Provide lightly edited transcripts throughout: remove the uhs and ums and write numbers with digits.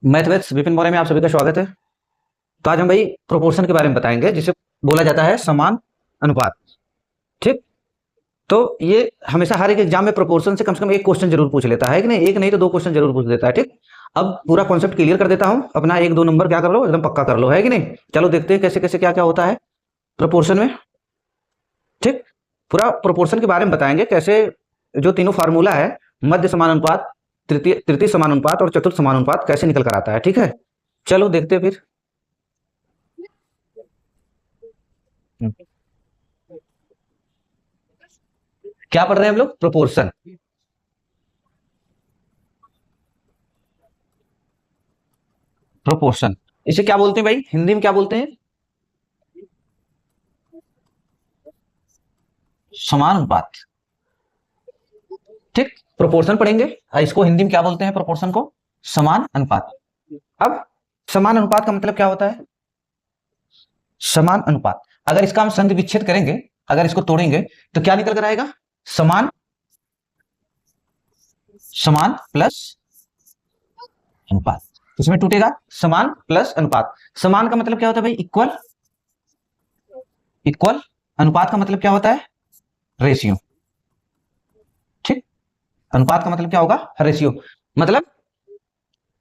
Mathematics Vipin Maurya में आप सभी का स्वागत है। तो आज हम भाई प्रोपोर्शन के बारे में बताएंगे, जिसे बोला जाता है समान अनुपात। ठीक। तो ये हमेशा हर एक एग्जाम में प्रोपोर्शन से कम एक क्वेश्चन जरूर पूछ लेता है कि नहीं, एक नहीं तो दो क्वेश्चन जरूर पूछ लेता है। ठीक। अब पूरा कॉन्सेप्ट क्लियर कर देता हूं, अपना एक दो नंबर क्या कर लो, एकदम पक्का कर लो, है कि नहीं। चलो देखते हैं कैसे कैसे क्या क्या होता है प्रोपोर्शन में। ठीक। पूरा प्रोपोर्शन के बारे में बताएंगे, कैसे जो तीनों फार्मूला है, मध्य समानुपात, तृतीय तृतीय समानुपात और चतुर्थ समानुपात, कैसे निकल कर आता है। ठीक है, चलो देखते हैं फिर। क्या पढ़ रहे हैं हम लोग? प्रोपोर्शन। प्रोपोर्शन इसे क्या बोलते हैं भाई, हिंदी में क्या बोलते हैं? समानुपात। ठीक। प्रोपोर्शन पढ़ेंगे और इसको हिंदी में क्या बोलते हैं? प्रोपोर्शन को समान अनुपात। अब समान अनुपात का मतलब क्या होता है? समान अनुपात, अगर इसका हम संधि विच्छेद करेंगे, अगर इसको तोड़ेंगे तो क्या निकल कर आएगा? समान। समान प्लस अनुपात, इसमें टूटेगा समान प्लस अनुपात। समान का मतलब क्या होता है भाई? इक्वल। इक्वल। अनुपात का मतलब क्या होता है? रेशियो। ठीक। अनुपात का मतलब क्या होगा? रेशियो। मतलब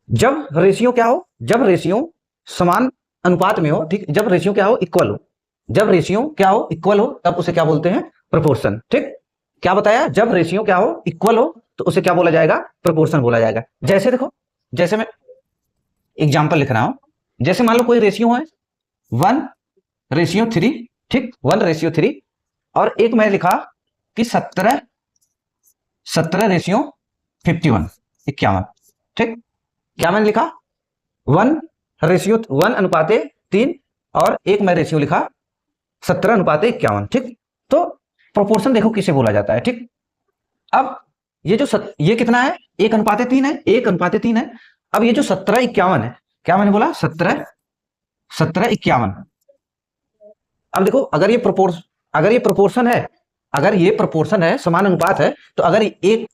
जब रेशियो क्या हो, जब रेशियो समान अनुपात में हो, ठीक, जब रेशियो क्या हो? इक्वल हो। जब रेशियो क्या हो? इक्वल हो, तब उसे क्या बोलते हैं? प्रोपोर्शन। ठीक। क्या बताया? जब रेशियो क्या हो? इक्वल हो, तो उसे क्या बोला जाएगा? प्रोपोर्शन बोला जाएगा। जैसे देखो, जैसे मैं एग्जाम्पल लिख रहा हूं, जैसे मान लो कोई रेशियो है 1:3। ठीक, 1:3। और एक मैं लिखा कि 17:51, 51। ठीक। क्या मैंने लिखा? 1:1 और एक मैं रेशियो लिखा 17:51। ठीक। तो प्रोपोर्शन देखो किसे बोला जाता है। ठीक। अब ये जो ये कितना है? 1:3 है, 1:3 है। अब ये जो 17:51 है, क्या मैंने बोला? 17:51। अब देखो, अगर ये प्रोपोर्शन है, अगर ये प्रोपोर्शन है, समान अनुपात है, तो अगर ये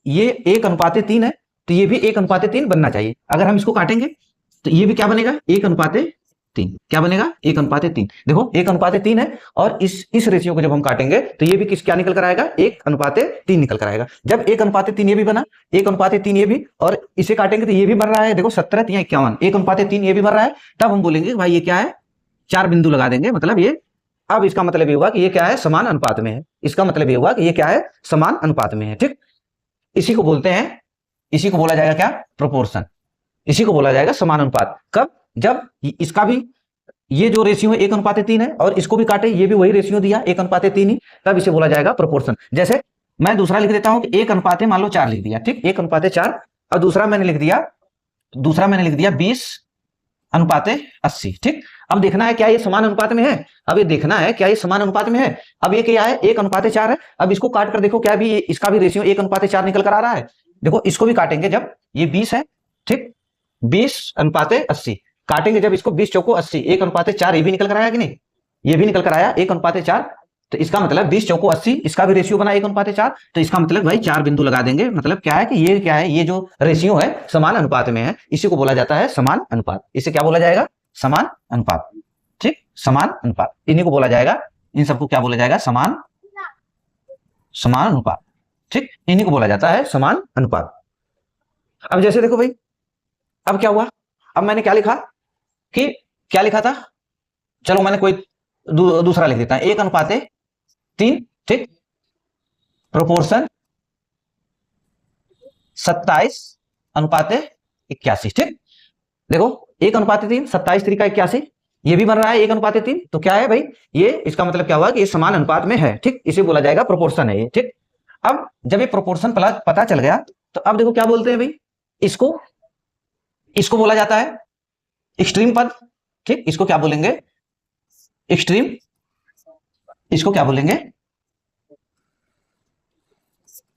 1:3 है, तो ये भी 1:3 बनना चाहिए। अगर हम इसको काटेंगे तो ये भी क्या बनेगा? 1:3। क्या बनेगा? 1:3। देखो 1:3 है, और इस रेशियो को जब हम काटेंगे तो ये भी क्या निकल कर आएगा? 1:3 निकल कर आएगा। जब 1:3 ये भी बना, 1:3 ये भी, और इसे काटेंगे तो ये भी बन रहा है। देखो 17:51, 1:3 ये भी बन रहा है। तब हम बोलेंगे भाई ये क्या है? 4 बिंदु लगा देंगे, मतलब ये, अब इसका मतलब ये होगा कि ये क्या है? समान अनुपात में है। इसका मतलब ये होगा कि ये क्या है? समान अनुपात में है। ठीक। इसी को बोलते हैं, इसी को बोला जाएगा क्या? प्रोपोर्शन। इसी को बोला जाएगा समान अनुपात। कब? जब इसका भी, ये जो रेशियो है 1:3 है, और इसको भी काटे, ये भी वही रेशियो दिया 1:3 ही, तब इसे बोला जाएगा प्रोपोर्शन। जैसे मैं दूसरा लिख देता हूं कि 1:4 लिख दिया। ठीक, 1:4। और दूसरा मैंने लिख दिया 20:80। ठीक। अब देखना है क्या ये समान अनुपात में है। अब ये देखना है क्या ये समान अनुपात में है। अब ये क्या है? 1:4 है। अब इसको काट कर देखो, क्या भी इसका भी रेशियो 1:4 निकल कर आ रहा है? देखो इसको भी काटेंगे, जब ये 20 है, ठीक, 20:80 काटेंगे, जब इसको 20 चौको 80, 1:4 ये भी निकल कर आया कि नहीं? ये भी निकल कर आया 1:4। तो इसका मतलब 20 चौको 80, इसका भी रेशियो बना 1:4। तो इसका मतलब भाई 4 बिंदु लगा देंगे। मतलब क्या है कि ये क्या है? ये जो रेशियो है समान अनुपात में है, इसी को बोला जाता है समान अनुपात। इसे क्या बोला जाएगा? समान अनुपात। ठीक, समान अनुपात, इन्हीं को बोला जाएगा। इन सबको क्या बोला जाएगा? समान समान अनुपात। ठीक, इन्हीं को बोला जाता है समान अनुपात। अब जैसे देखो भाई, अब क्या हुआ? अब मैंने क्या लिखा कि, क्या लिखा था? चलो मैंने कोई दूसरा लिख देता है, 1:3। ठीक। प्रोपोर्शन 27:81। ठीक। देखो 1:3, 27:3 ये भी बन रहा है 1:3। तो क्या है भाई? ये, इसका मतलब क्या हुआ कि ये समान अनुपात में है। ठीक, इसे बोला जाएगा प्रोपोर्शन है ये। ठीक। अब जब ये प्रोपोर्शन पता चल गया, तो अब देखो क्या बोलते हैं भाई, इसको इसको बोला जाता है एक्सट्रीम पद। ठीक, इसको क्या बोलेंगे? एक्सट्रीम। इसको क्या बोलेंगे?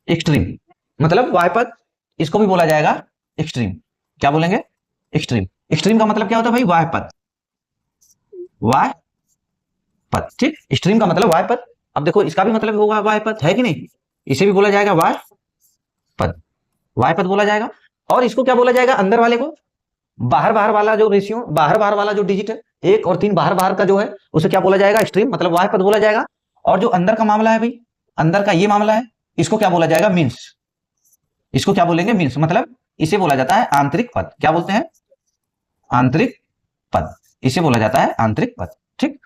एक्सट्रीम, मतलब वाय पद। इसको भी बोला जाएगा एक्सट्रीम। क्या बोलेंगे? एक्सट्रीम। एक्सट्रीम का मतलब क्या होता है भाई? वाय पद। वाय पद। ठीक, एक्सट्रीम का मतलब वाय पद। अब देखो इसका भी मतलब होगा वाय पद, है कि नहीं? इसे भी बोला जाएगा वाय पद। वाय पद बोला जाएगा। और इसको क्या बोला जाएगा? अंदर वाले को बाहर बाहर वाला जो रेशियो, बाहर बाहर वाला जो डिजिट है 1 और 3 बाहर बाहर का जो है उसे क्या बोला जाएगा, स्ट्रीम, मतलब वाय पद बोला जाएगा। और जो अंदर का मामला है भाई, अंदर का ये मामला है, इसको क्या बोला जाएगा, मीन्स। इसको क्या बोलेंगे, मीन्स, मतलब इसे बोला जाता है आंतरिक पद। क्या बोलते हैं, आंतरिक पद, इसे बोला जाता है आंतरिक पद। ठीक,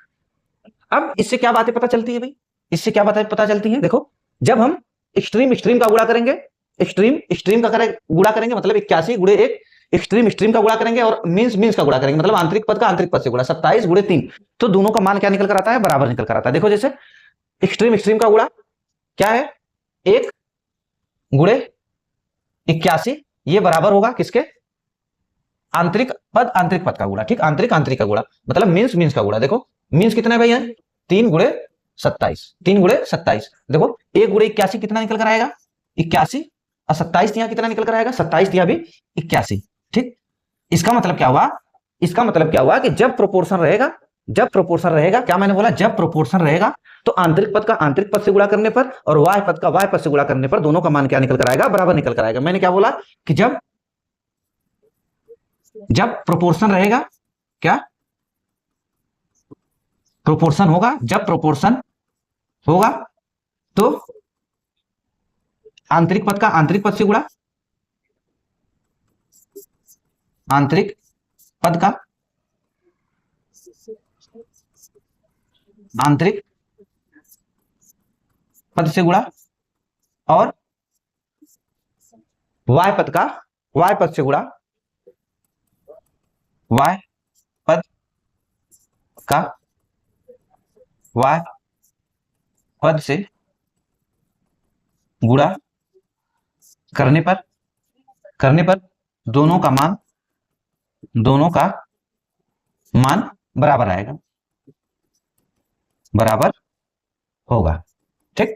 अब इससे क्या बातें पता चलती है भाई, इससे क्या बातें पता चलती है, देखो जब हम एक्सट्रीम एक्सट्रीम का गुणा करेंगे, एक्सट्रीम एक्सट्रीम का गुणा करेंगे, मतलब 81 गुणे 1, एक्सट्रीम एक्सट्रीम का गुणा करेंगे और मीन्स मीन्स का गुणा करेंगे, मतलब आंतरिक पद का आंतरिक पद से गुणा, 27 गुणे 3, तो दोनों का मान क्या निकल कर आता है, बराबर निकल कर आता है। देखो जैसे एक्सट्रीम एक्सट्रीम का गुणा क्या है, 1 गुणे 81, ये बराबर होगा किसके, आंतरिक पद का गुणा। ठीक, आंतरिक आंतरिक का गुणा, मतलब मीन्स मीन्स का गुणा। देखो मीन्स कितना है भाई, 3 गुणे 27, 3 गुणे 27। देखो 1 गुणे 81 कितना निकल कर आएगा, 81, और 27 यहाँ कितना निकल कर आएगा, 27 यहाँ भी 81। ठीक, इसका मतलब क्या हुआ, इसका मतलब क्या हुआ कि जब प्रोपोर्शन रहेगा, जब प्रोपोर्शन रहेगा, क्या मैंने बोला, जब प्रोपोर्शन रहेगा तो आंतरिक पद का आंतरिक पद से गुणा करने पर और वाय पद का वाय पद से गुणा करने पर दोनों का मान क्या निकल कर आएगा, बराबर निकल कर आएगा। मैंने क्या बोला कि जब प्रोपोर्शन रहेगा, क्या प्रोपोर्शन होगा, जब प्रोपोर्शन होगा तो आंतरिक पद का आंतरिक पद से गुणा, आंतरिक पद का आंतरिक पद से गुणा और वाय पद का वाय पद से गुणा, वाय पद का वाय पद से गुणा करने पर दोनों का मान बराबर आएगा, बराबर होगा। ठीक,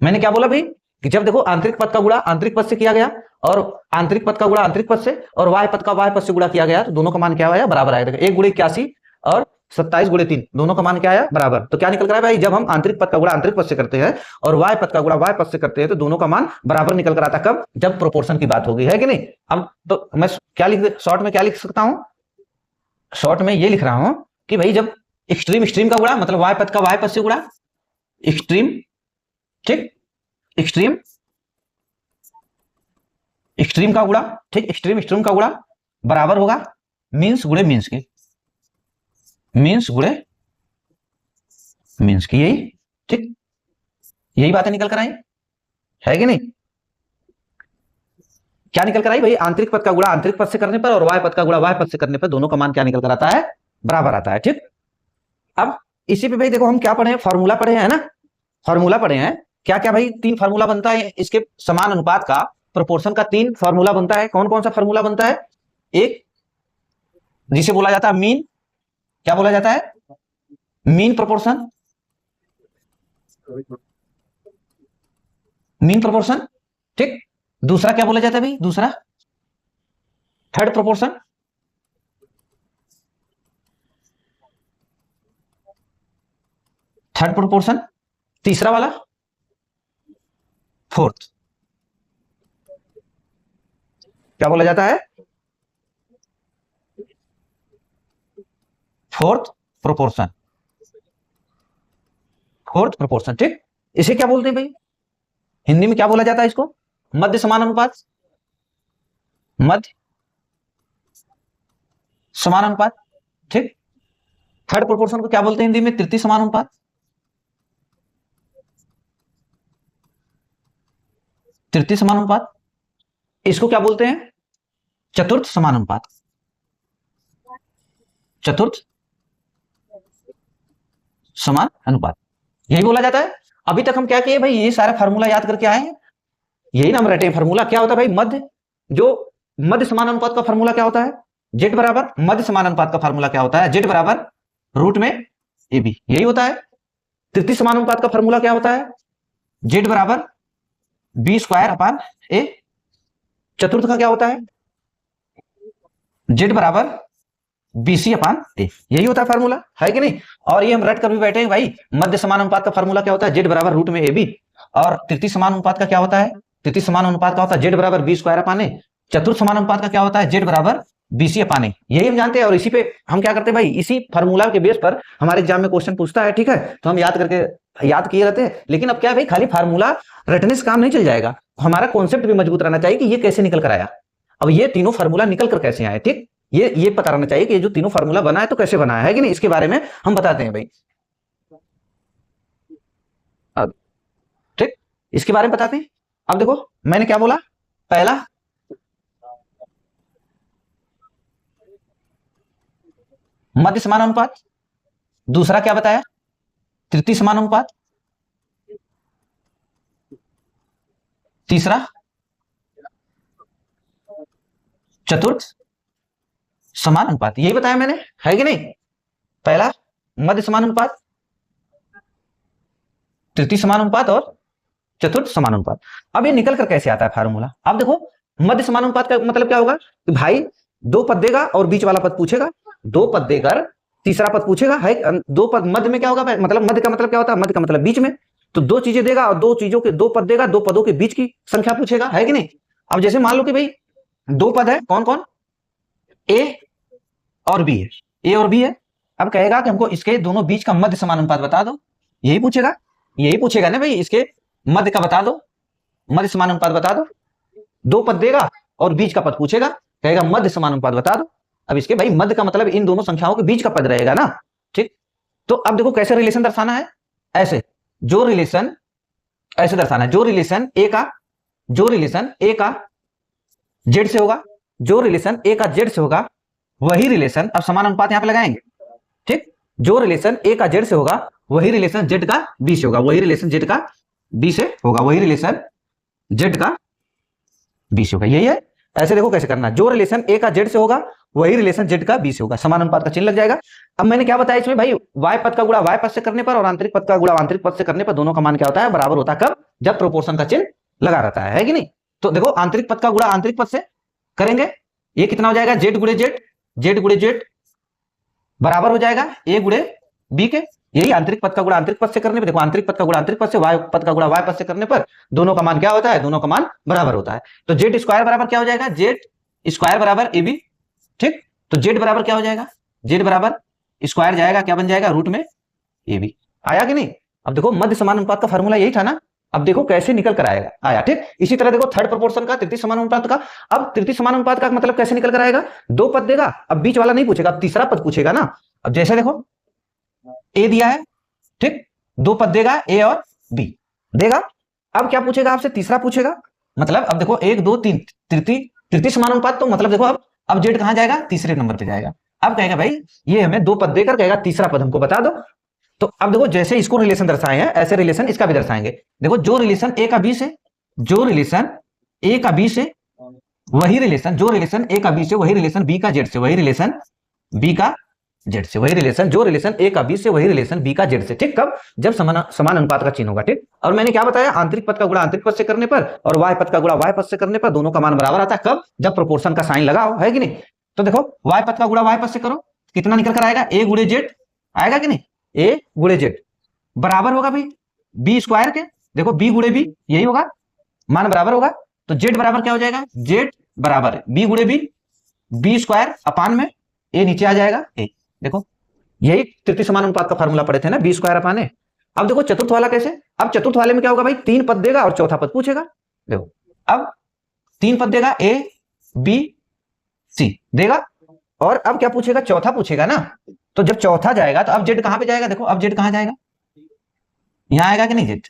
मैंने क्या बोला भाई कि जब देखो आंतरिक पद का गुणा आंतरिक पद से किया गया और आंतरिक पद का गुणा आंतरिक पद से और वाय पद का वाय पद से गुणा किया गया तो दोनों का मान क्या आया, बराबर आएगा। 1 गुणे 81 और 27 गुणे 3, दोनों का मान क्या आया, बराबर। तो क्या निकल कर आया भाई, जब हम आंतरिक पद का गुणा आंतरिक पद से करते हैं और वाय पद का गुणा वाय पद से करते हैं तो दोनों का मान बराबर निकल कर आता। कब, जब प्रोपोर्शन की बात होगी, है कि नहीं। अब तो मैं क्या लिख, शॉर्ट में क्या लिख सकता हूं, शॉर्ट में ये लिख रहा हूं कि भाई जब एक्सट्रीम एक्सट्रीम का गुणा, मतलब वाय पद का वाय पद से गुणा, एक्सट्रीम, ठीक, एक्सट्रीम एक्सट्रीम का गुणा, ठीक, एक्सट्रीम एक्सट्रीम का गुणा बराबर होगा मीन्स गुणे मीन्स के, मीन्स गुणे मीन्स की, यही, ठीक, यही बातें निकल कर आई, है कि नहीं। क्या निकल कर आई भाई, आंतरिक पद का गुणा आंतरिक पद से करने पर और वाय पद का गुणा वाय पद से करने पर दोनों का मान क्या निकल कर आता है, बराबर आता है। ठीक, अब इसी पे भाई देखो हम क्या पढ़े हैं, फॉर्मूला पढ़े हैं ना, फॉर्मूला पढ़े हैं। क्या क्या भाई, 3 फार्मूला बनता है इसके समान अनुपात का, प्रोपोर्शन का 3 फार्मूला बनता है। कौन कौन सा फार्मूला बनता है, एक जिसे बोला जाता है मीन, क्या बोला जाता है, मीन प्रोपोर्शन, मीन प्रोपोर्शन। ठीक, दूसरा क्या बोला जाता है भाई, दूसरा थर्ड प्रोपोर्शन, थर्ड प्रोपोर्शन। तीसरा वाला फोर्थ, क्या बोला जाता है, फोर्थ प्रोपोर्शन, फोर्थ प्रोपोर्शन। ठीक, इसे क्या बोलते हैं भाई, हिंदी में क्या बोला जाता है इसको, मध्य समानुपात, मध्य समानुपात। ठीक, थर्ड प्रोपोर्शन को क्या बोलते हैं हिंदी में, तृतीय समानुपात, तृतीय समानुपात। इसको क्या बोलते हैं, चतुर्थ समानुपात, चतुर्थ समान अनुपात, यही बोला जाता है। अभी तक हम क्या किए भाई, ये सारा फार्मूला याद करके आए हैं, यही नाम रटे हैं। फार्मूला क्या होता है भाई, मध्य, जो मध्य समान अनुपात का फार्मूला क्या होता है, जेड बराबर, मध्य समान अनुपात का फार्मूला क्या होता है, जेड बराबर रूट में ए बी, यही होता है। तृतीय समान अनुपात का फार्मूला क्या होता है, जेड बराबर बी स्क्वायर अपान ए। चतुर्थ का क्या होता है, जेड बराबर बीसी अपान ए, यही होता है फार्मूला, है कि नहीं। और ये हम रट कर भी बैठे हैं भाई, मध्य समान अनुपात का फार्मूला क्या होता है, जेड बराबर रूट में ए बी। और तृतीय समान अनुपात का क्या होता है, तृतीय समान अनुपात का होता है जेड बराबर बी स्क्वायर अपान ए। चतुर्थ समान अनुपात का क्या होता है, जेड बराबर बीसी अपान ए, यही हम जानते हैं। और इसी पे हम क्या करते हैं भाई, इसी फार्मूला के बेस पर हमारे एग्जाम में क्वेश्चन पूछता है, ठीक है, तो हम याद किए रहते हैं। लेकिन अब क्या है भाई, खाली फार्मूला रटने से काम नहीं चल जाएगा, हमारा कॉन्सेप्ट भी मजबूत रहना चाहिए कि ये कैसे निकल कर आया, अब ये तीनों फार्मूला निकल कर कैसे आए, ठीक, ये पता रहना चाहिए कि ये जो तीनों फार्मूला बना है तो कैसे बना है कि नहीं, इसके बारे में हम बताते हैं भाई। अब ठीक, इसके बारे में बताते हैं। अब देखो मैंने क्या बोला, पहला मध्य समानुपात, दूसरा क्या बताया, तृतीय समानुपात, तीसरा चतुर्थ समानुपात, यही बताया मैंने, है कि नहीं, पहला मध्य समानुपात, तृतीय समानुपात और चतुर्थ समानुपात। अब ये निकल कर कैसे आता है फार्मूला, अब देखो मध्य समानुपात का मतलब क्या होगा कि भाई दो पद देगा और बीच वाला पद पूछेगा, दो पद देकर तीसरा पद पूछेगा, है दो पद, मध्य में क्या होगा, मतलब मध्य का मतलब क्या होता है, मध्य का मतलब बीच में, तो दो चीजें देगा और दो चीजों के दो पद देगा, दो पदों के बीच की संख्या पूछेगा, है कि नहीं। अब जैसे मान लो कि भाई दो पद है, कौन कौन, ए और बी है, ए और बी है, अब कहेगा कि हमको इसके दोनों बीच का मध्य समानुपात बता दो, यही पूछेगा ना भाई, इसके मध्य का बता दो, मध्य समानुपात बता दो, दो पद देगा और बीच का पद पूछेगा, कहेगा मध्य समानुपात बता दो। अब इसके भाई मध्य का मतलब इन दोनों संख्याओं के बीच का पद रहेगा ना, ठीक। तो अब देखो कैसे रिलेशन दर्शाना है, ऐसे जो रिलेशन ऐसे दर्शाना है, जो रिलेशन ए का जेड से होगा, जो रिलेशन ए का जेड से होगा वही रिलेशन, अब समानुपात यहां पे लगाएंगे, ठीक, जो रिलेशन ए का जेड से होगा वही रिलेशन जेड का बी से होगा, वही रिलेशन जेड का बी से होगा, वही रिलेशन जेड का बी से होगा, यही है। ऐसे देखो कैसे करना, जो रिलेशन ए का जेड से होगा वही रिलेशन जेड का बी से होगा, समानुपात का चिन्ह लग जाएगा। अब मैंने क्या बताया इसमें भाई, वाई पद का गुणा वाई पद से करने पर और आंतरिक पद का गुणा आंतरिक पद से करने पर दोनों का मान क्या होता है, बराबर होता है, कब, जब प्रोपोर्शन का चिन्ह लगा रहता है कि नहीं। तो देखो आंतरिक पद का गुणा आंतरिक पद से करेंगे, ये कितना हो जाएगा, जेड गुणे जेड, जेड गुणे जेड बराबर हो जाएगा ए गुणे बी के, यही आंतरिक पद का गुणा आंतरिक पद से करने पर, देखो आंतरिक पद का गुणा आंतरिक पद से, वाई पद का गुणा वाई पद से करने पर दोनों का मान क्या होता है, दोनों का मान बराबर होता है। तो जेड स्क्वायर बराबर क्या हो जाएगा, जेड स्क्वायर बराबर ए बी, ठीक, तो जेड बराबर क्या हो जाएगा, जेड बराबर स्क्वायर जाएगा, क्या बन जाएगा, रूट में ए बी, आया कि नहीं। अब देखो मध्य समानुपात का फॉर्मूला यही था ना, अब देखो कैसे निकल कर आएगा, आया, ठीक। इसी तरह देखो थर्ड प्रोपोर्शन का, तृतीय समानुपात का, अब तृतीय समानुपात का मतलब कैसे निकल कर आएगा, दो पद देगा, अब बीच वाला नहीं पूछेगा, अब तीसरा पद पूछेगा ना। अब जैसे देखो ए दिया है, ठीक, दो पद देगा ए और बी देगा, अब क्या पूछेगा आपसे, तीसरा पूछेगा, मतलब अब देखो एक दो तीन, तृतीय समानुपात, तो मतलब देखो अब जेड कहां जाएगा, तीसरे नंबर पे जाएगा। अब कहेगा भाई ये हमें दो पद देकर कहेगा तीसरा पद हमको बता दो, तो अब देखो जैसे इसको रिलेशन दर्शाए हैं ऐसे रिलेशन इसका भी दर्शाएंगे। देखो जो रिलेशन ए का बी से, जो रिलेशन ए का बी से वही रिलेशन, जो रिलेशन ए का बी से वही रिलेशन बी का जेड से, वही रिलेशन बी का जेड से, वही रिलेशन, जो रिलेशन ए का बी से वही रिलेशन बी का जेड से, ठीक, कब, जब समान अनुपात का चिन्ह होगा, ठीक। और मैंने क्या बताया, आंतरिक पद का गुणा आंतरिक पद से करने पर और वाई पद का गुणा वाई पद से करने पर दोनों का मान बराबर आता है, कब, जब प्रोपोर्शन का साइन लगाओ, है कि नहीं। तो देखो वाई पद का गुणा वाई पद से करो, कितना निकल कर आएगा, ए गुणे जेड आएगा कि नहीं, ए गुणे जेड बराबर होगा भाई बी स्क्वायर के, देखो बी गुणे बी यही होगा, मान बराबर होगा, तो जेड बराबर क्या हो जाएगा, जेड बराबर बी गुणे बी, बी स्क्वायर अपान में ए नीचे आ जाएगा ए, देखो यही तृतीय समानुपात का फार्मूला पढ़े थे ना, बी स्क्वायर अपान ए। अब देखो चतुर्थ वाला कैसे, अब चतुर्थ वाले में क्या होगा भाई, तीन पद देगा और चौथा पद पूछेगा, देखो अब तीन पद देगा ए बी सी देगा, और अब क्या पूछेगा, चौथा पूछेगा ना, तो जब चौथा जाएगा तो अब जेड कहां पे जाएगा, देखो अब जेड कहां जाएगा, यहां आएगा कि नहीं जेड,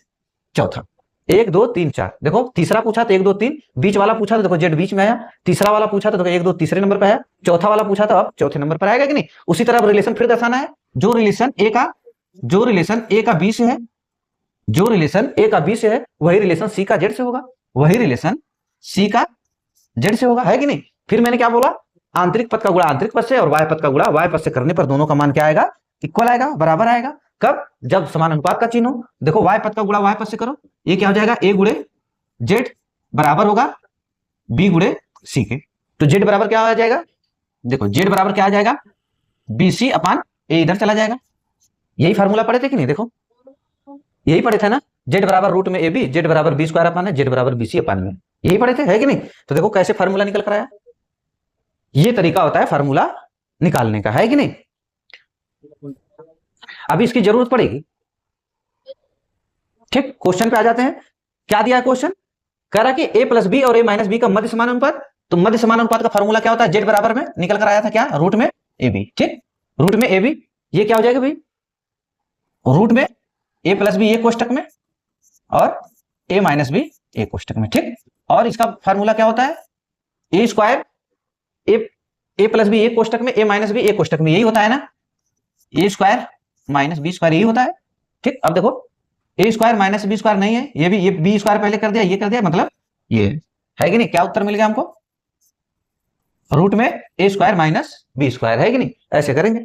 चौथा, एक दो तीन चार, देखो तीसरा पूछा तो एक दो तीन, बीच वाला पूछा तो देखो जेड बीच में आया, तीसरा वाला पूछा तो देखो एक दो तीसरे नंबर पर आया, चौथा वाला पूछा तो अब चौथे नंबर पर आएगा कि नहीं। उसी तरह रिलेशन फिर दर्शाना है, जो रिलेशन ए का बी से है, जो रिलेशन ए का बी से है वही रिलेशन सी का जेड से होगा, वही रिलेशन सी का जेड से होगा, है कि नहीं। फिर मैंने क्या बोला, आंतरिक पद का गुणा आंतरिक पद से और वाई पद का गुणा वाई पद से करने पर दोनों का मान क्या आएगा, इक्वल आएगा, बराबर आएगा, कब, जब समान अनुपात का चिन्ह हो। देखो वाई पद का गुणा वाई पद से करो, ये क्या हो जाएगा, ए गुणे जेड बराबर होगा बी गुणे सी के, तो जेड बराबर क्या आ जाएगा, देखो जेड बराबर क्या आ जाएगा, बी सी अपान ए, इधर चला जाएगा, यही फार्मूला पढ़े थे कि नहीं, देखो यही पढ़े थे ना, जेड बराबर रूट में ए बी, जेड बराबर बी स्क्वायर अपान है, जेड बराबर बी सी अपान में, यही पढ़े थे, है कि नहीं। तो देखो कैसे फार्मूला निकल कर आया, ये तरीका होता है फार्मूला निकालने का, है कि नहीं? अभी इसकी जरूरत पड़ेगी। ठीक, क्वेश्चन पे आ जाते हैं। क्या दिया है क्वेश्चन? कह रहा कि a प्लस बी और a माइनस बी का मध्य समानुपात। तो मध्य समानुपात का फार्मूला क्या होता है? जेड बराबर में निकल कर आया था क्या? रूट में ए बी। ठीक, रूट में ए बी, ये क्या हो जाएगा भाई? रूट में a प्लस बी ए कोष्टक में और a माइनस बी ए कोष्टक में। ठीक, और इसका फार्मूला क्या होता है? ए स्क्वायर ए प्लस बी ए कोष्टक में, ए माइनस बी ए कोष्टक में, यही होता है ना? ए स्क्वायर माइनस बी स्क्वायर, यही होता है। ठीक, अब देखो ए स्क्वायर माइनस बी स्क्वायर नहीं है, ये भी, ये बी स्क्वायर पहले कर दिया, ये कर दिया, मतलब ये है कि नहीं? क्या उत्तर मिल गया हमको? रूट में ए स्क्वायर माइनस बी स्क्वायर, है कि नहीं? ऐसे करेंगे।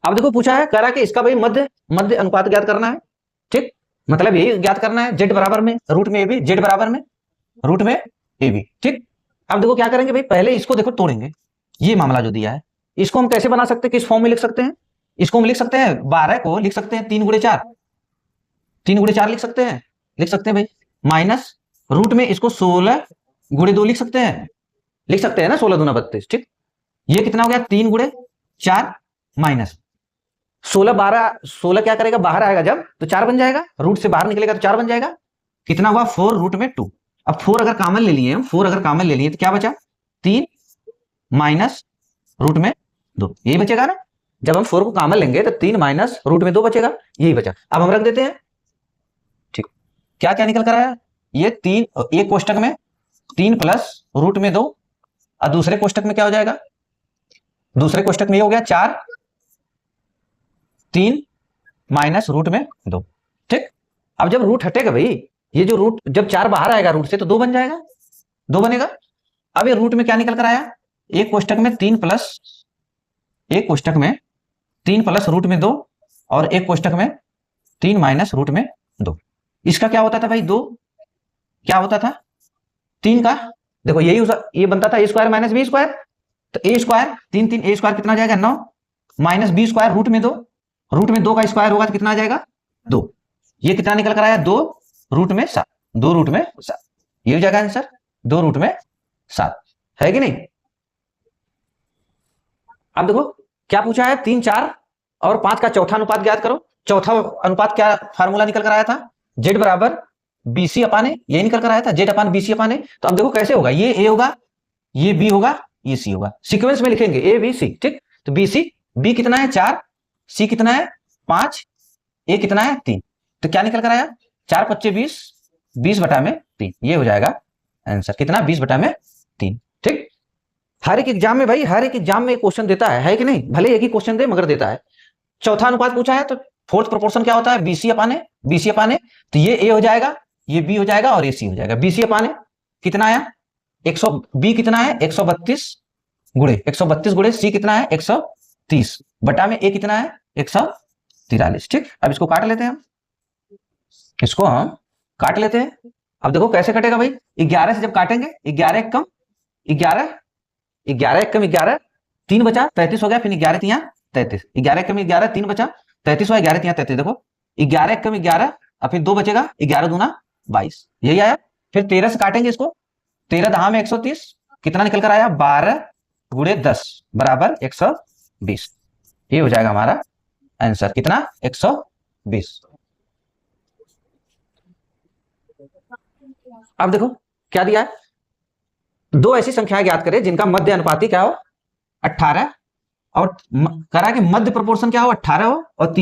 अब देखो पूछा है, कह रहा कि इसका भाई मध्य मध्य अनुपात ज्ञात करना है। ठीक, मतलब यही ज्ञात करना है, जेड बराबर में रूट में ए बी, जेड बराबर में रूट में ए बी। ठीक, अब देखो क्या करेंगे भाई, पहले इसको देखो तोड़ेंगे, ये मामला जो दिया है इसको हम कैसे बना सकते हैं, किस फॉर्म में लिख सकते हैं? इसको हम लिख सकते हैं 12 को लिख सकते हैं 3 गुणे 4, 3 गुणे 4 लिख सकते हैं भाई, माइनस रूट में इसको 16 गुणे 2 लिख सकते हैं ना, 16 दूना 32। ठीक, ये कितना हो गया? 3 गुणे 4 माइनस 16, 12, 16 क्या करेगा? बाहर आएगा जब तो 4 बन जाएगा, रूट से बाहर निकलेगा तो 4 बन जाएगा। कितना हुआ? 4 रूट में 2। अब 4 अगर कॉमन ले लिए, 4 अगर कॉमन ले लिए तो क्या बचा? 3 माइनस रूट में 2, यही बचेगा ना? जब हम 4 को कॉमन लेंगे तो 3 माइनस रूट में 2 बचेगा, यही बचा। अब हम रख देते हैं। ठीक, क्या क्या निकल कर आया? ये 3, एक कोष्टक में 3 प्लस रूट में 2, और दूसरे कोष्टक में क्या हो जाएगा? दूसरे कोष्टक में ये हो गया 4, 3 माइनस रूट में 2। ठीक, अब जब रूट हटेगा भाई, ये जो रूट, जब 4 बाहर आएगा रूट से तो 2 बन जाएगा, 2 बनेगा। अब ये रूट में क्या निकल कर आया? एक कोष्टक में 3 प्लस, एक कोष्टक में 3 प्लस रूट में 2, और एक कोष्टक में 3 माइनस रूट में 2। इसका क्या होता था भाई? 2 क्या होता था? 3 का, देखो यही ये बनता था ए स्क्वायर माइनस बी स्क्वायर। तो ए स्क्वायर 3 3, ए स्क्वायर कितना आ जाएगा? 9 माइनस बी स्क्वायर रूट में 2, रूट में 2 का स्क्वायर होगा तो कितना आ जाएगा? 2। ये कितना निकल कर आया? 2 रूट में 7, 2 रूट में 7, ये हो जाएगा आंसर, 2 रूट में 7, है कि नहीं? अब देखो क्या पूछा है? 3, 4 और 5 का चौथा अनुपात ज्ञात करो। चौथा अनुपात क्या फार्मूला निकल कर आया था? जेड बराबर बीसी अपान ए, यही निकल कर आया था, जेड अपान बीसी अपान ए। तो अब देखो कैसे होगा, ये ए होगा, ये बी होगा, ये सी होगा, सीक्वेंस में लिखेंगे ए बी सी। ठीक, तो बी सी, बी कितना है? 4, सी कितना है? 5, ए कितना है? 3। तो क्या निकल कर आया? 4 5 20, 20 बटा में 3, ये हो जाएगा आंसर। कितना? 20 बटा में 3। ठीक, हर एक एग्जाम में भाई, हर एक एग्जाम में क्वेश्चन देता है कि नहीं? भले एक ही क्वेश्चन दे मगर देता है। चौथा अनुपात पूछा है तो फोर्थ प्रोपोर्शन क्या होता है? बीसी अपान ए, बीसी अपान ए। तो ये ए हो जाएगा, ये बी हो जाएगा, और ये सी हो जाएगा। बीसी अपान ए कितना आया? 100, बी कितना है? 132 गुणे 132 गुणे सी कितना है? 130 बटा में ए कितना है? 143। ठीक, अब इसको काट लेते हैं हम, इसको हम काट लेते हैं। अब देखो कैसे कटेगा भाई, 11 से जब काटेंगे, 11 एक कम 11, 11 एक कम 11, 3 बचा, 33 हो गया, फिर 11 तिया 33, 11 एक कम 11, 3 बचा, 33 हुआ, 11 तिया 33। देखो 11 एक कम 11, और फिर 2 बचेगा, 11 दूना 22, यही आया। फिर 13 से काटेंगे इसको, 13 दहा में 130, कितना निकल कर आया? 12 गुणे 10 बराबर 120, ये हो जाएगा हमारा आंसर। कितना? 120। अब देखो क्या दिया है, 2 ऐसी संख्याएं ज्ञात करें जिनका मध्य अनुपाती क्या हो? 18, और करा कि मध्य प्रोपोर्शन क्या हो? 18 हो, और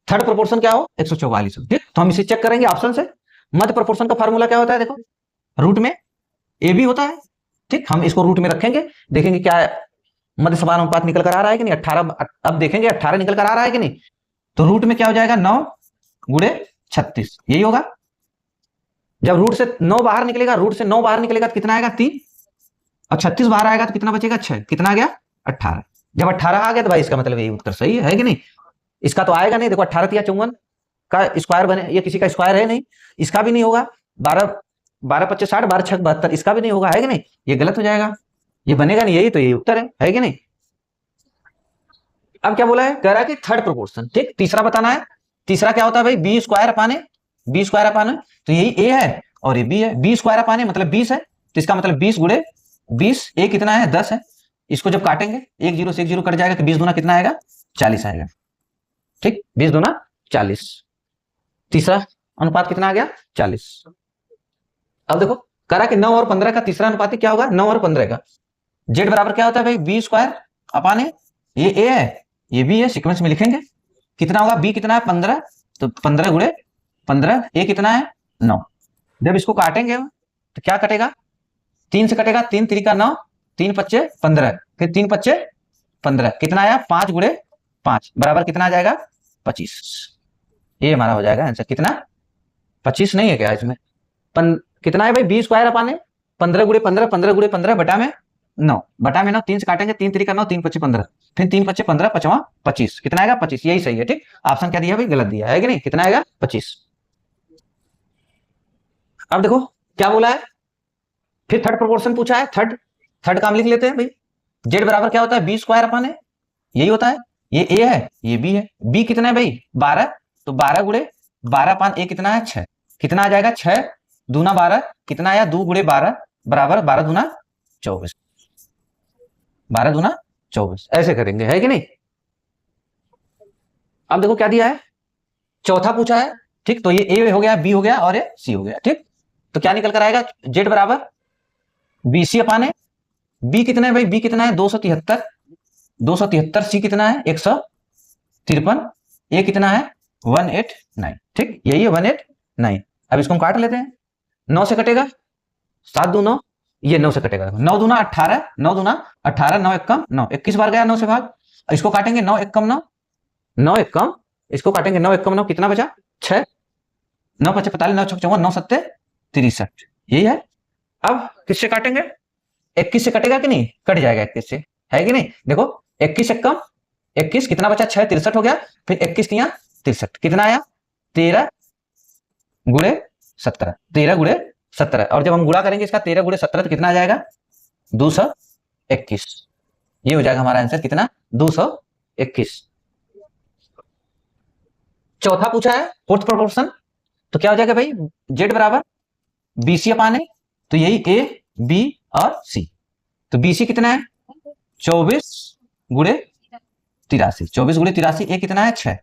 थर्ड प्रोपोर्शन क्या हो? 144 हो। ठीक, तो हम इसे चेक करेंगे ऑप्शन से। मध्य प्रोपोर्शन का फार्मूला क्या होता है? देखो रूट में ए बी होता है। ठीक, हम इसको रूट में रखेंगे, देखेंगे क्या मध्य समानुपात निकल कर आ रहा है कि नहीं। 18, अब देखेंगे 18 निकल कर आ रहा है कि नहीं। तो रूट में क्या हो जाएगा? 9 गुणे 36, यही होगा। जब रूट से 9 बाहर निकलेगा, रूट से 9 बाहर निकलेगा तो कितना आएगा? 3, और 36 बाहर आएगा तो कितना बचेगा? 6, कितना आ गया? 18। जब 18 आ गया तो भाई इसका मतलब यही उत्तर सही है कि नहीं? इसका तो आएगा नहीं, देखो 18 तिया 54 का स्क्वायर बने, ये किसी का स्क्वायर है नहीं, इसका भी नहीं होगा। 12 12 25 60, 12 6 72, इसका भी नहीं होगा, है कि नहीं? ये गलत हो जाएगा, ये बनेगा नहीं, यही तो यही उत्तर है कि नहीं? अब क्या बोला है? कह रहा है कि थर्ड प्रोपोर्शन। ठीक, तीसरा बताना है। तीसरा क्या होता है भाई? बी स्क्वायर अपान ए, बी स्क्वायर अपान ए। तो यही ए है और ये बी है, बी स्क्वायर अपान ए मतलब 20 है, तो इसका मतलब 20 गुणे 20, ए कितना है 10 है, इसको जब काटेंगे 1 0 से 1 0 कट जाएगा तो 20 दूना कितना आएगा 40 आएगा। ठीक, 20 दूना 40, तीसरा अनुपात कितना आ गया 40। अब देखो करा कि 9 और 15 का तीसरा अनुपात क्या होगा 9 और 15 का। जेड बराबर क्या होता है भाई बी स्क्वायर अपान ए, ये ए है ये बी है, सीक्वेंस में लिखेंगे कितना होगा बी कितना है 15, तो 15 गुणे 15, ए कितना है 9। जब इसको काटेंगे तो क्या कटेगा 3 से कटेगा, 3 3 9, 3 पच्चे 15, फिर 3 पच्चे 15 कितना आया 5 गुणे 5 बराबर कितना आ जाएगा 25। ये हमारा हो जाएगा आंसर कितना 25 नहीं है क्या इसमें कितना है भाई बी स्क्वायर अपान 15 गुणे 15, 15 गुणे 15 बटा में 9, बटा में 9, 3 से काटेंगे 3 3 9, 3 पच्चे 15, फिर 3 पच्चे 15, 5वां 25 कितना आएगा 25, यही सही है। ठीक, ऑप्शन क्या दिया भाई गलत दिया है कि नहीं, कितना आएगा 25। अब देखो क्या बोला है, फिर थर्ड प्रोपोर्शन पूछा है, थर्ड काम लिख लेते हैं भाई। जेड बराबर क्या होता है बी स्क्वायर अपान यही होता है, ये ए है ये बी है, बी कितना है भाई 12, तो 12 गुणे 12 अपान ए कितना है 6, कितना आ जाएगा 6 दूना 12 कितना आया 2 गुणे 12 बराबर 12 दूना 24, 12 दूना 24 ऐसे करेंगे है कि नहीं। अब देखो क्या दिया है, चौथा पूछा है। ठीक, तो ये ए हो गया बी हो गया और ये सी हो गया। ठीक, तो क्या निकल कर आएगा जेड बराबर बी सी अपान है, बी कितना है भाई बी कितना है 273, 273, सी कितना है 153, ए कितना है 189। ठीक, यही है 189। अब इसको हम काट लेते हैं, 9 से कटेगा 7 2 9, ये 9 से कटेगा 9 दूना 18, 9 दूना 18, 9 एकम 9, 21 बार गया 9 से भाग, इसको काटेंगे 9 एकम 9, 9 एकम इसको काटेंगे 9 एकम 9 कितना बचा 6, 9 पच्चे 45, 9 छक 54, 9 सत्ते 63, यही है। अब किससे काटेंगे 21 से कटेगा कि नहीं, कट जाएगा 21 से है कि नहीं। देखो 21 एकम 21 कितना बचा 6 63 हो गया, फिर 21 किया 63 कितना आया 13 गुणे 17, 13 गुणे 17, और जब हम गुणा करेंगे इसका 13 गुणे 17 तो कितना आ जाएगा 221, ये हो जाएगा हमारा आंसर कितना 221। चौथा पूछा है फोर्थ प्रोपोर्शन, तो क्या हो जाएगा भाई जेड बराबर बी सी अपान है, तो यही ए बी और सी, तो बी सी कितना है 24 गुणे 83, 24 गुणे 83, ए कितना है 6,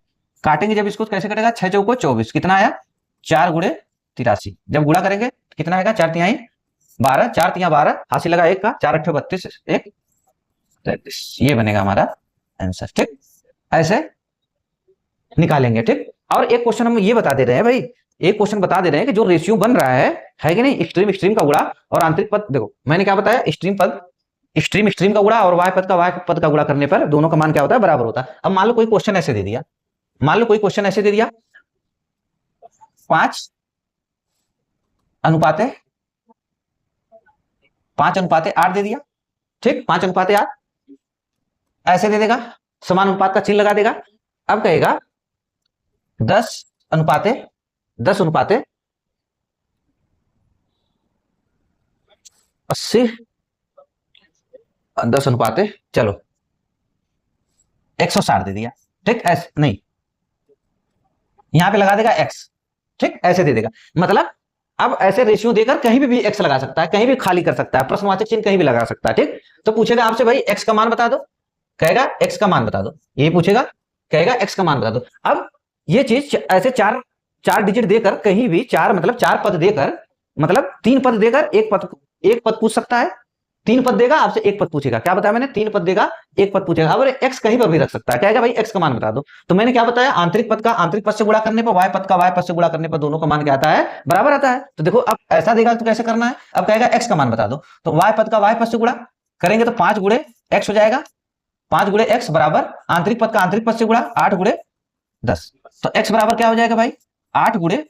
काटेंगे जब इसको कैसे कटेगा 6 चौको 24 कितना आया 4 गुणे 83, जब गुणा करेंगे कितना आएगा 4 तिहाई 12, 4 तिहाई 12, हासिल लगा 1 का 4 8 32, 1 33, ये बनेगा हमारा आंसर। ठीक, ऐसे निकालेंगे। ठीक, और एक क्वेश्चन हम ये बता दे रहे हैं भाई, एक क्वेश्चन बता दे रहे हैं कि जो रेशियो बन रहा है कि नहीं एक्सट्रीम का गुणा और आंतरिक पद, देखो मैंने क्या बताया एक्सट्रीम का गुणा और वाय पद का गुणा करने पर दोनों का मान क्या होता है बराबर होता है। अब मान लो कोई क्वेश्चन ऐसे दे दिया, मान लो कोई क्वेश्चन ऐसे दे दिया 5 अनुपाते 8 दे दिया। ठीक, 5 अनुपाते 8 ऐसे दे देगा, समान अनुपात का चिन्ह लगा देगा। अब कहेगा 10 अनुपाते 80, 10 अनुपाते चलो 160 दे दिया। ठीक, ऐसे नहीं यहां पे लगा देगा x। ठीक, ऐसे दे देगा, मतलब अब ऐसे रेशियो देकर कहीं भी x लगा सकता है, कहीं भी खाली कर सकता है, प्रश्नवाचक चिन्ह कहीं भी लगा सकता है। ठीक, तो पूछेगा आपसे भाई x का मान बता दो, कहेगा x का मान बता दो, ये पूछेगा कहेगा x का मान बता दो। अब ये चीज ऐसे चार डिजिट देकर कहीं भी मतलब 4 पद देकर, मतलब 3 पद देकर एक पद पूछ सकता है, 3 पद देगा आपसे 1 पद पूछेगा, क्या बताया मैंने 3 पद देगा 1 पद पूछेगा। अब x कहीं पर भी रख सकता है, कहेगा भाई x का मान बता दो, तो मैंने क्या बताया आंतरिक पद का आंतरिक पद से गुणा करने पर वाय पद का वाय पद से गुणा करने पर दोनों का मान क्या आता है बराबर आता है। तो देखो अब ऐसा देगा तो कैसे करना है, अब कहेगा x का मान बता दो, तो वाय पद का वाय पद से गुणा करेंगे तो 5 गुणे x हो जाएगा, 5 गुणे x बराबर आंतरिक पद का आंतरिक पद से गुणा 8 गुणे 10, तो x बराबर क्या हो जाएगा भाई 8 गुणे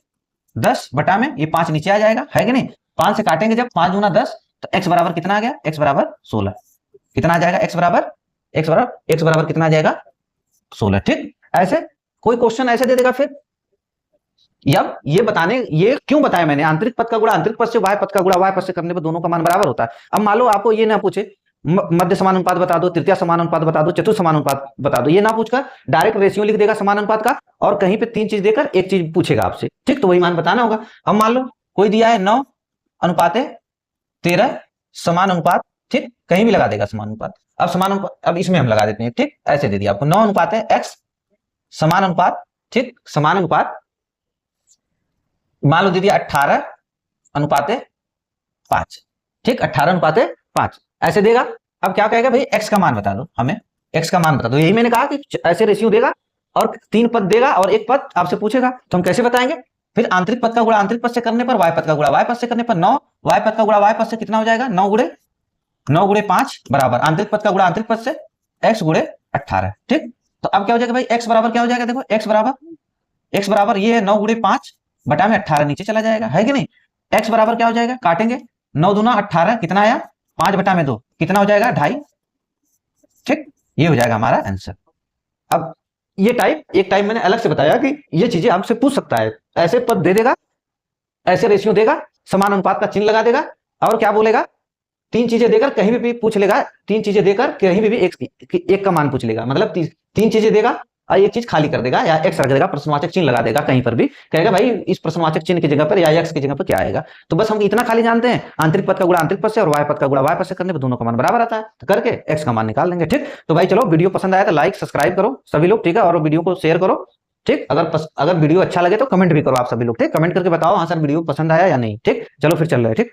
10 बटा में ये 5 नीचे आ जाएगा है कि नहीं, 5 से काटेंगे जब 5 गुना 10 तो x बराबर कितना आ गया x बराबर 16, कितना आ जाएगा x बराबर कितना आ जाएगा 16। ठीक, ऐसे कोई क्वेश्चन ऐसे दे देगा। फिर अब ये क्यों बताया मैंने आंतरिक पद का गुणा आंतरिक पद से वाय पद का गुणा वाय पद से करने पर दोनों का मान बराबर होता है। अब मान लो आपको ये ना पूछे मध्य समानुपात बता दो, तृतीय समानुपात बता दो, चतुर्थ समानुपात बता दो, ये ना पूछकर डायरेक्ट रेशियो लिख देगा समानुपात का, और कहीं पे 3 चीज देकर एक चीज पूछेगा आपसे। ठीक, तो वही मान बताना होगा। अब मान लो कोई दिया है 9 अनुपाते 13 समानुपात ठीक, कहीं भी लगा देगा समानुपात। अब समानुपात, अब इसमें हम लगा देते हैं, ठीक, ऐसे दे दिया आपको 9 अनुपात है x समान अनुपात, ठीक, समान अनुपात, मान लो दे दिया 18 अनुपात 5, ठीक, 18 अनुपात 5 ऐसे देगा। अब क्या कहेगा भाई x का मान बता दो, हमें x का मान बता दो। यही मैंने कहा कि ऐसे रेशियो देगा और 3 पद देगा और 1 पद आपसे पूछेगा, तो हम कैसे बताएंगे? फिर आंतरिक पद का गुणा आंतरिक पद से करने पर, y पद का गुणा y पद से करने पर 9, y पद का गुणा y पद से कितना हो जाएगा? 9 गुणे 5 बराबर आंतरिक पद का गुणा आंतरिक पद से x गुणे 18, ठीक। तो अब क्या हो जाएगा भाई, x बराबर क्या हो जाएगा? देखो x बराबर ये है 9 गुणे 5 बटा में 18 नीचे चला जाएगा, है कि नहीं? x बराबर क्या हो जाएगा? काटेंगे 9 दूना 18, कितना आया? 5 बटा में 2 कितना हो जाएगा? 2.5, ठीक, ये हो जाएगा हमारा आंसर। अब ये टाइप, एक टाइप मैंने अलग से बताया कि ये चीजें आपसे पूछ सकता है, ऐसे पद दे देगा, ऐसे रेशियो देगा, समान अनुपात का चिन्ह लगा देगा और क्या बोलेगा, 3 चीजें देकर कहीं भी पूछ लेगा, 3 चीजें देकर कहीं भी एक का मान पूछ लेगा, मतलब 3 चीजें देगा और एक चीज खाली कर देगा या एक्स रख देगा, प्रश्नवाचक चिन्ह लगा देगा कहीं पर भी, कहेगा भाई इस प्रश्नवाचक चिन्ह की जगह पर या एक्स की जगह पर क्या आएगा। तो बस हम इतना खाली जानते हैं, आंतरिक पद का गुणा आंतरिक पद से और वाय पद का गुणा वाय पद से करने पर दोनों का मान बराबर आता है, तो करके एक्स का मान निकाल लेंगे, ठीक। तो भाई चलो, वीडियो पसंद आया तो लाइक सब्सक्राइब करो सभी लोग, ठीक है, और वीडियो को शेयर करो, ठीक। अगर वीडियो अच्छा लगे तो कमेंट भी करो आप सभी लोग, ठीक, कमेंट करके बताओ हाँ सर वीडियो पसंद आया या नहीं, ठीक। चलो फिर चल रहे हैं, ठीक।